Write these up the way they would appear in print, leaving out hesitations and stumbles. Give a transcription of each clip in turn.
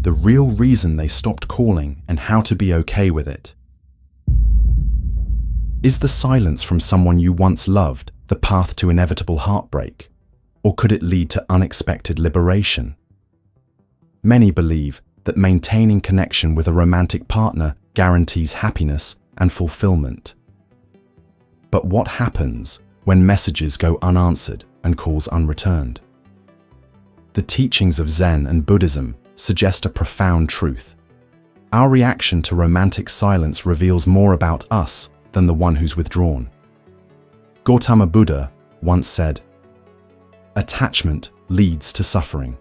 the real reason they stopped calling and how to be okay with it. Is the silence from someone you once loved the path to inevitable heartbreak, or could it lead to unexpected liberation? Many believe that maintaining connection with a romantic partner guarantees happiness and fulfillment. But what happens when messages go unanswered and calls unreturned? The teachings of Zen and Buddhism suggest a profound truth. Our reaction to romantic silence reveals more about us than the one who's withdrawn. Gautama Buddha once said, "Attachment leads to suffering."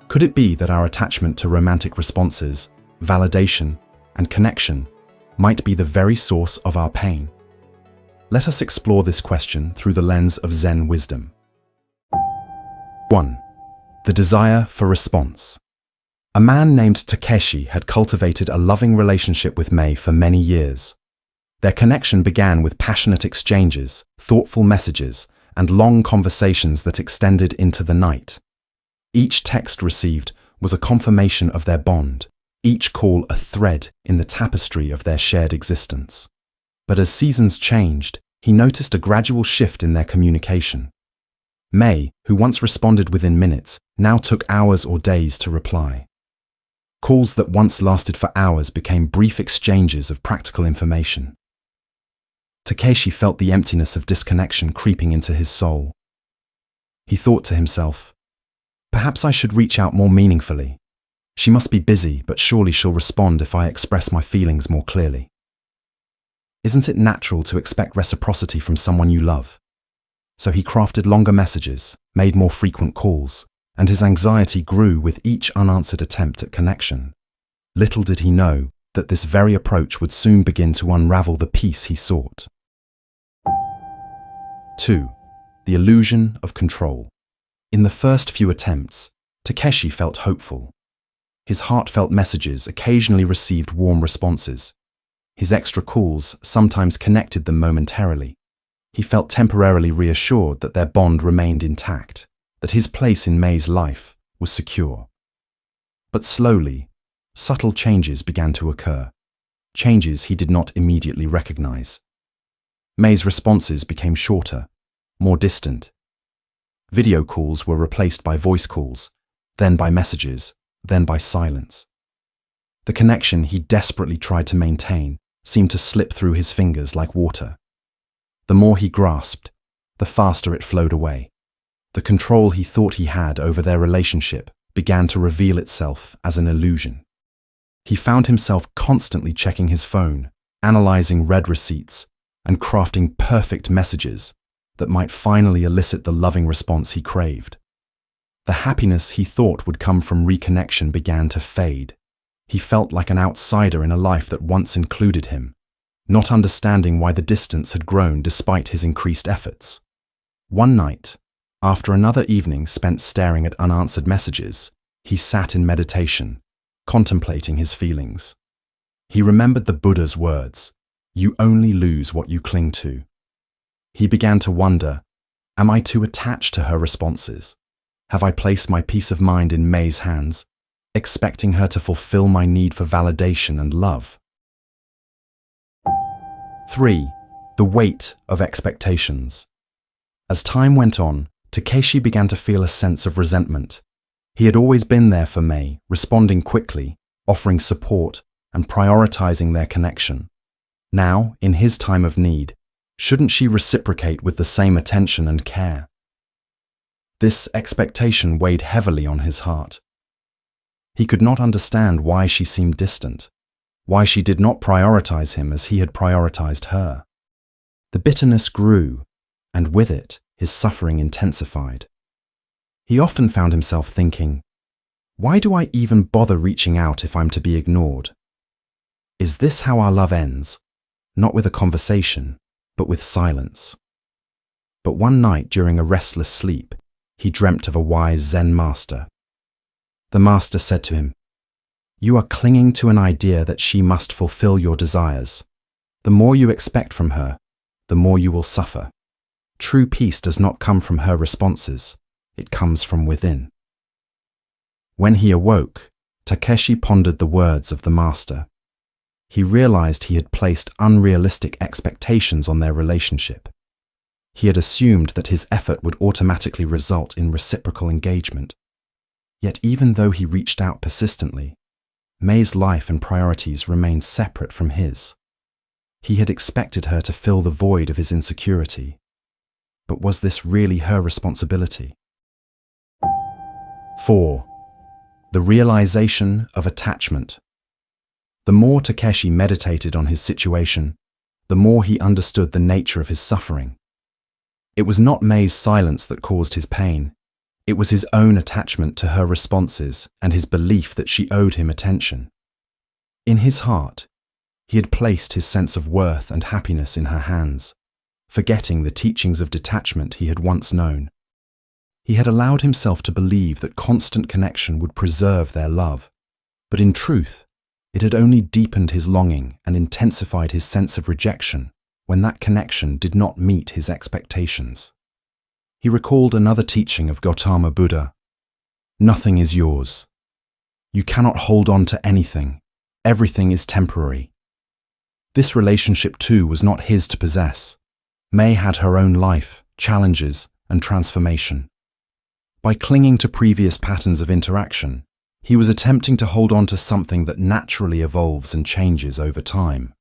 Could it be that our attachment to romantic responses, validation, and connection might be the very source of our pain? Let us explore this question through the lens of Zen wisdom. 1. The desire for response. A man named Takeshi had cultivated a loving relationship with Mei for many years. Their connection began with passionate exchanges, thoughtful messages, and long conversations that extended into the night. Each text received was a confirmation of their bond, each call a thread in the tapestry of their shared existence. But as seasons changed, he noticed a gradual shift in their communication. Mei, who once responded within minutes, now took hours or days to reply. Calls that once lasted for hours became brief exchanges of practical information. Takeshi felt the emptiness of disconnection creeping into his soul. He thought to himself, "Perhaps I should reach out more meaningfully. She must be busy, but surely she'll respond if I express my feelings more clearly." Isn't it natural to expect reciprocity from someone you love? So he crafted longer messages, made more frequent calls, and his anxiety grew with each unanswered attempt at connection. Little did he know that this very approach would soon begin to unravel the peace he sought. 2. The illusion of control. In the first few attempts, Takeshi felt hopeful. His heartfelt messages occasionally received warm responses. His extra calls sometimes connected them momentarily. He felt temporarily reassured that their bond remained intact, that his place in Mei's life was secure. But slowly, subtle changes began to occur, changes he did not immediately recognize. Mei's responses became shorter, more distant. Video calls were replaced by voice calls, then by messages, then by silence. The connection he desperately tried to maintain seemed to slip through his fingers like water. The more he grasped, the faster it flowed away. The control he thought he had over their relationship began to reveal itself as an illusion. He found himself constantly checking his phone, analyzing read receipts, and crafting perfect messages that might finally elicit the loving response he craved. The happiness he thought would come from reconnection began to fade. He felt like an outsider in a life that once included him, not understanding why the distance had grown despite his increased efforts. One night, after another evening spent staring at unanswered messages, he sat in meditation, contemplating his feelings. He remembered the Buddha's words, "You only lose what you cling to." He began to wonder, am I too attached to her responses? Have I placed my peace of mind in Mei's hands, expecting her to fulfill my need for validation and love? 3. The weight of expectations. As time went on, Takeshi began to feel a sense of resentment. He had always been there for Mei, responding quickly, offering support, and prioritizing their connection. Now, in his time of need, shouldn't she reciprocate with the same attention and care? This expectation weighed heavily on his heart. He could not understand why she seemed distant, why she did not prioritize him as he had prioritized her. The bitterness grew, and with it, his suffering intensified. He often found himself thinking, why do I even bother reaching out if I'm to be ignored? Is this how our love ends? Not with a conversation, but with silence. But one night during a restless sleep, he dreamt of a wise Zen master. The master said to him, "You are clinging to an idea that she must fulfill your desires. The more you expect from her, the more you will suffer. True peace does not come from her responses, it comes from within." When he awoke, Takeshi pondered the words of the master. He realized he had placed unrealistic expectations on their relationship. He had assumed that his effort would automatically result in reciprocal engagement. Yet even though he reached out persistently, May's life and priorities remained separate from his. He had expected her to fill the void of his insecurity. But was this really her responsibility? 4. The realization of attachment. The more Takeshi meditated on his situation, the more he understood the nature of his suffering. It was not May's silence that caused his pain. It was his own attachment to her responses and his belief that she owed him attention. In his heart, he had placed his sense of worth and happiness in her hands, forgetting the teachings of detachment he had once known. He had allowed himself to believe that constant connection would preserve their love, but in truth, it had only deepened his longing and intensified his sense of rejection when that connection did not meet his expectations. He recalled another teaching of Gautama Buddha. Nothing is yours. You cannot hold on to anything. Everything is temporary. This relationship too was not his to possess. May had her own life, challenges, and transformation. By clinging to previous patterns of interaction, he was attempting to hold on to something that naturally evolves and changes over time.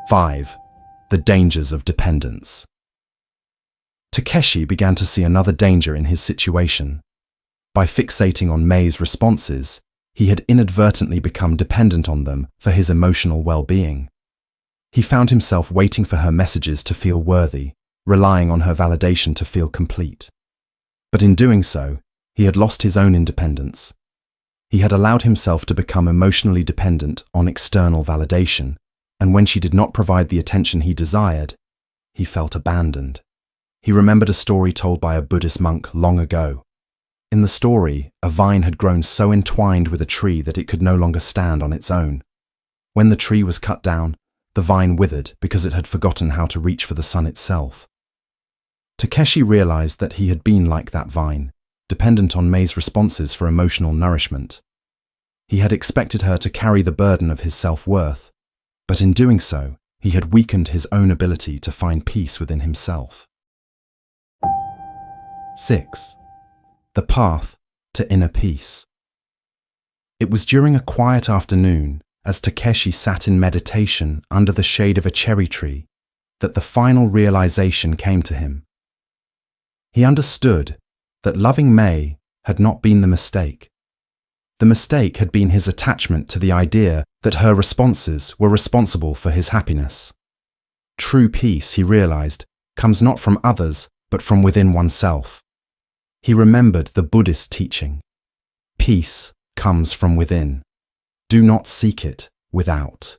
5. The dangers of dependence. Takeshi began to see another danger in his situation. By fixating on May's responses, he had inadvertently become dependent on them for his emotional well-being. He found himself waiting for her messages to feel worthy, relying on her validation to feel complete. But in doing so, he had lost his own independence. He had allowed himself to become emotionally dependent on external validation, and when she did not provide the attention he desired, he felt abandoned. He remembered a story told by a Buddhist monk long ago. In the story, a vine had grown so entwined with a tree that it could no longer stand on its own. When the tree was cut down, the vine withered because it had forgotten how to reach for the sun itself. Takeshi realized that he had been like that vine, dependent on May's responses for emotional nourishment. He had expected her to carry the burden of his self-worth, but in doing so, he had weakened his own ability to find peace within himself. 6. The path to inner peace. It was during a quiet afternoon, as Takeshi sat in meditation under the shade of a cherry tree, that the final realization came to him. He understood that loving May had not been the mistake. The mistake had been his attachment to the idea that her responses were responsible for his happiness. True peace, he realized, comes not from others, but from within oneself. He remembered the Buddhist teaching. Peace comes from within. Do not seek it without.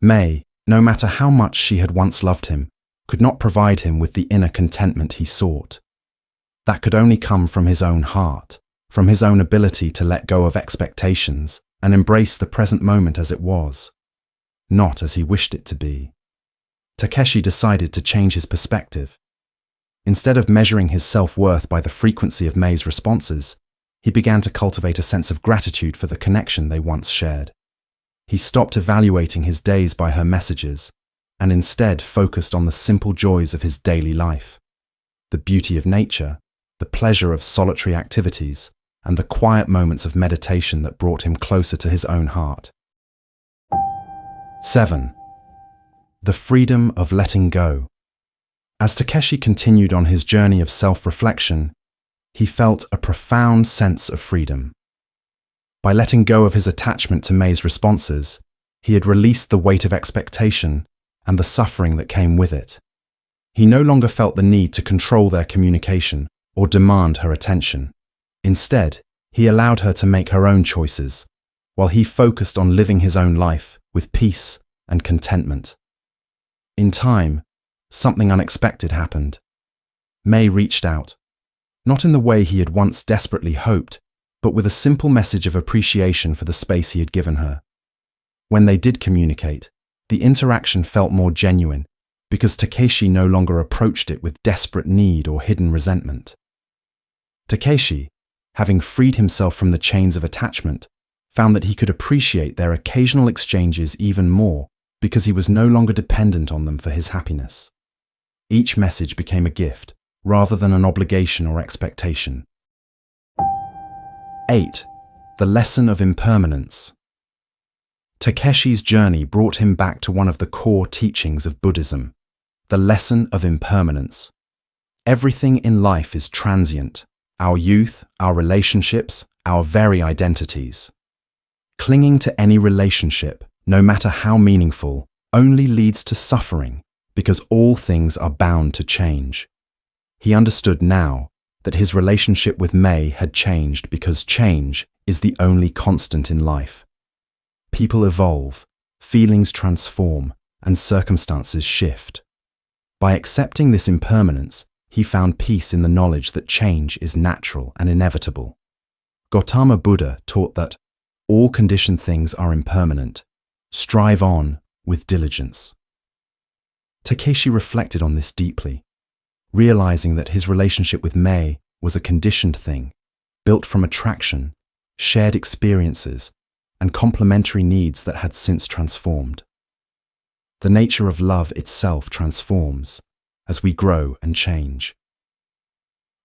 May, no matter how much she had once loved him, could not provide him with the inner contentment he sought. That could only come from his own heart, from his own ability to let go of expectations and embrace the present moment as it was, not as he wished it to be. Takeshi decided to change his perspective. Instead of measuring his self-worth by the frequency of May's responses, he began to cultivate a sense of gratitude for the connection they once shared. He stopped evaluating his days by her messages and instead focused on the simple joys of his daily life, the beauty of nature, the pleasure of solitary activities, and the quiet moments of meditation that brought him closer to his own heart. 7. The freedom of letting go. As Takeshi continued on his journey of self-reflection, he felt a profound sense of freedom. By letting go of his attachment to May's responses, he had released the weight of expectation and the suffering that came with it. He no longer felt the need to control their communication or demand her attention. Instead, he allowed her to make her own choices, while he focused on living his own life with peace and contentment. In time, something unexpected happened. May reached out, not in the way he had once desperately hoped, but with a simple message of appreciation for the space he had given her. When they did communicate, the interaction felt more genuine, because Takeshi no longer approached it with desperate need or hidden resentment. Takeshi, having freed himself from the chains of attachment, found that he could appreciate their occasional exchanges even more because he was no longer dependent on them for his happiness. Each message became a gift, rather than an obligation or expectation. 8. The lesson of impermanence. Takeshi's journey brought him back to one of the core teachings of Buddhism, the lesson of impermanence. Everything in life is transient: our youth, our relationships, our very identities. Clinging to any relationship, no matter how meaningful, only leads to suffering because all things are bound to change. He understood now that his relationship with May had changed because change is the only constant in life. People evolve, feelings transform, and circumstances shift. By accepting this impermanence, he found peace in the knowledge that change is natural and inevitable. Gautama Buddha taught that all conditioned things are impermanent. Strive on with diligence. Takeshi reflected on this deeply, realizing that his relationship with May was a conditioned thing, built from attraction, shared experiences, and complementary needs that had since transformed. The nature of love itself transforms as we grow and change.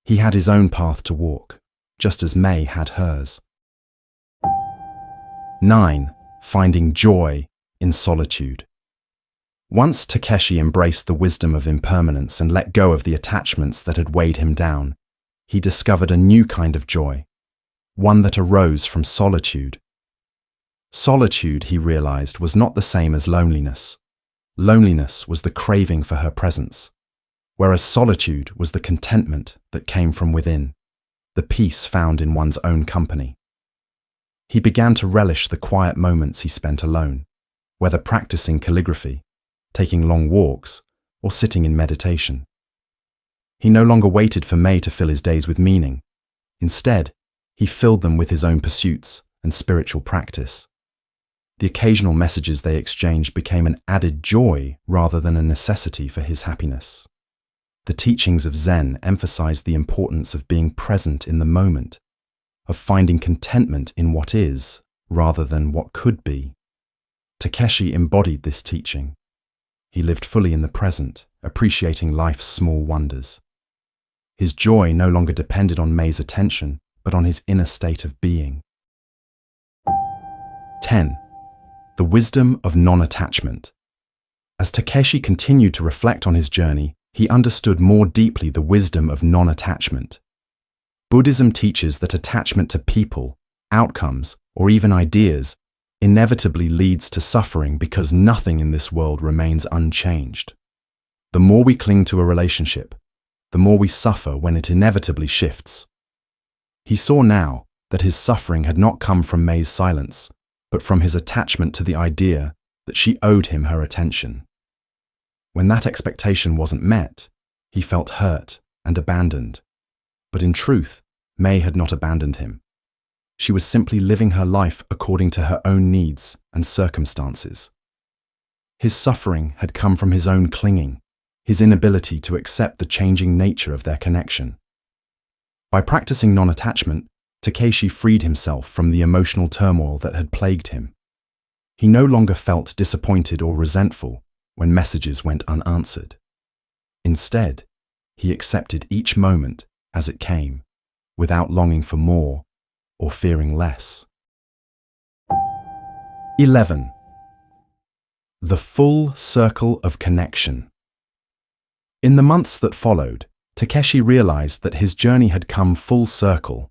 He had his own path to walk, just as May had hers. 9. Finding joy in solitude. Once Takeshi embraced the wisdom of impermanence and let go of the attachments that had weighed him down, he discovered a new kind of joy, one that arose from solitude. Solitude, he realized, was not the same as loneliness. Loneliness was the craving for her presence, whereas solitude was the contentment that came from within, the peace found in one's own company. He began to relish the quiet moments he spent alone, whether practicing calligraphy, taking long walks, or sitting in meditation. He no longer waited for May to fill his days with meaning. Instead, he filled them with his own pursuits and spiritual practice. The occasional messages they exchanged became an added joy rather than a necessity for his happiness. The teachings of Zen emphasized the importance of being present in the moment, of finding contentment in what is rather than what could be. Takeshi embodied this teaching. He lived fully in the present, appreciating life's small wonders. His joy no longer depended on May's attention, but on his inner state of being. 10. The wisdom of non-attachment. As Takeshi continued to reflect on his journey, he understood more deeply the wisdom of non-attachment. Buddhism teaches that attachment to people, outcomes, or even ideas inevitably leads to suffering because nothing in this world remains unchanged. The more we cling to a relationship, the more we suffer when it inevitably shifts. He saw now that his suffering had not come from May's silence, but from his attachment to the idea that she owed him her attention. When that expectation wasn't met, he felt hurt and abandoned. But in truth, May had not abandoned him. She was simply living her life according to her own needs and circumstances. His suffering had come from his own clinging, his inability to accept the changing nature of their connection. By practicing non-attachment, Takeshi freed himself from the emotional turmoil that had plagued him. He no longer felt disappointed or resentful when messages went unanswered. Instead, he accepted each moment as it came, without longing for more or fearing less. 11. The full circle of connection. In the months that followed, Takeshi realized that his journey had come full circle.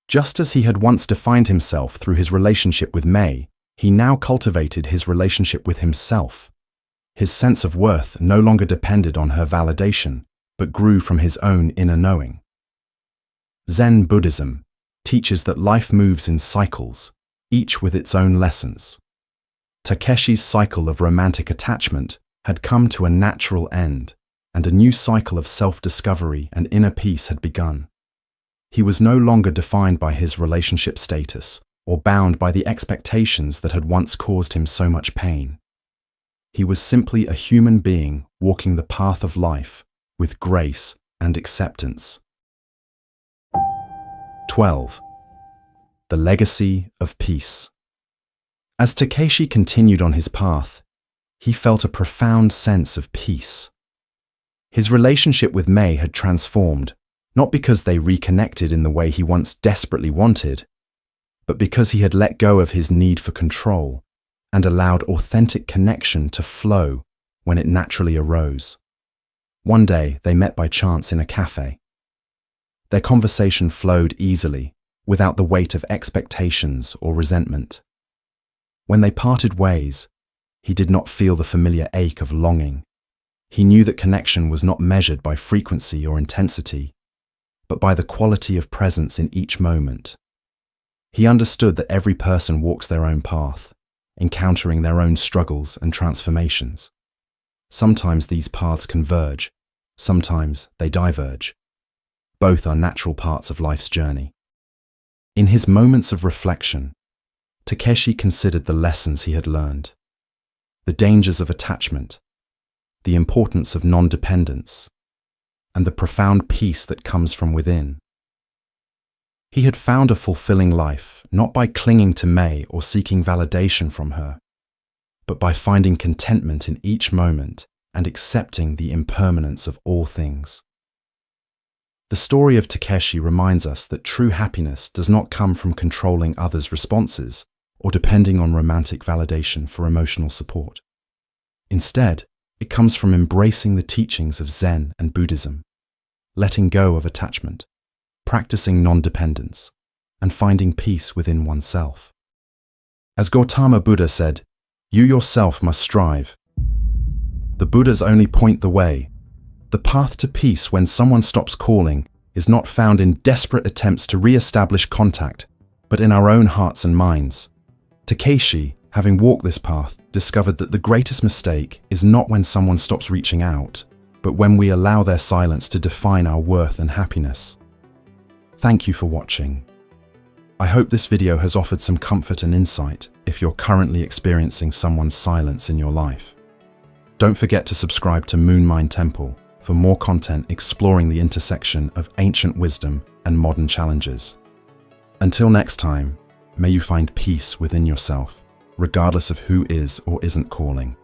Just as he had once defined himself through his relationship with May, he now cultivated his relationship with himself. His sense of worth no longer depended on her validation, but grew from his own inner knowing. Zen Buddhism teaches that life moves in cycles, each with its own lessons. Takeshi's cycle of romantic attachment had come to a natural end, and a new cycle of self-discovery and inner peace had begun. He was no longer defined by his relationship status or bound by the expectations that had once caused him so much pain. He was simply a human being walking the path of life with grace and acceptance. 12. The legacy of peace. As Takeshi continued on his path, he felt a profound sense of peace. His relationship with May had transformed, not because they reconnected in the way he once desperately wanted, but because he had let go of his need for control and allowed authentic connection to flow when it naturally arose. One day, they met by chance in a cafe. Their conversation flowed easily, without the weight of expectations or resentment. When they parted ways, he did not feel the familiar ache of longing. He knew that connection was not measured by frequency or intensity, but by the quality of presence in each moment. He understood that every person walks their own path, encountering their own struggles and transformations. Sometimes these paths converge, sometimes they diverge. Both are natural parts of life's journey. In his moments of reflection, Takeshi considered the lessons he had learned, the dangers of attachment, the importance of non-dependence, and the profound peace that comes from within. He had found a fulfilling life not by clinging to May or seeking validation from her, but by finding contentment in each moment and accepting the impermanence of all things. The story of Takeshi reminds us that true happiness does not come from controlling others' responses or depending on romantic validation for emotional support. Instead, it comes from embracing the teachings of Zen and Buddhism, letting go of attachment, practicing non-dependence, and finding peace within oneself. As Gautama Buddha said, "You yourself must strive." The Buddhas only point the way. The path to peace when someone stops calling is not found in desperate attempts to re-establish contact, but in our own hearts and minds. Takeshi, having walked this path, discovered that the greatest mistake is not when someone stops reaching out, but when we allow their silence to define our worth and happiness. Thank you for watching. I hope this video has offered some comfort and insight if you're currently experiencing someone's silence in your life. Don't forget to subscribe to Moon Mind Temple for more content exploring the intersection of ancient wisdom and modern challenges. Until next time, may you find peace within yourself, regardless of who is or isn't calling.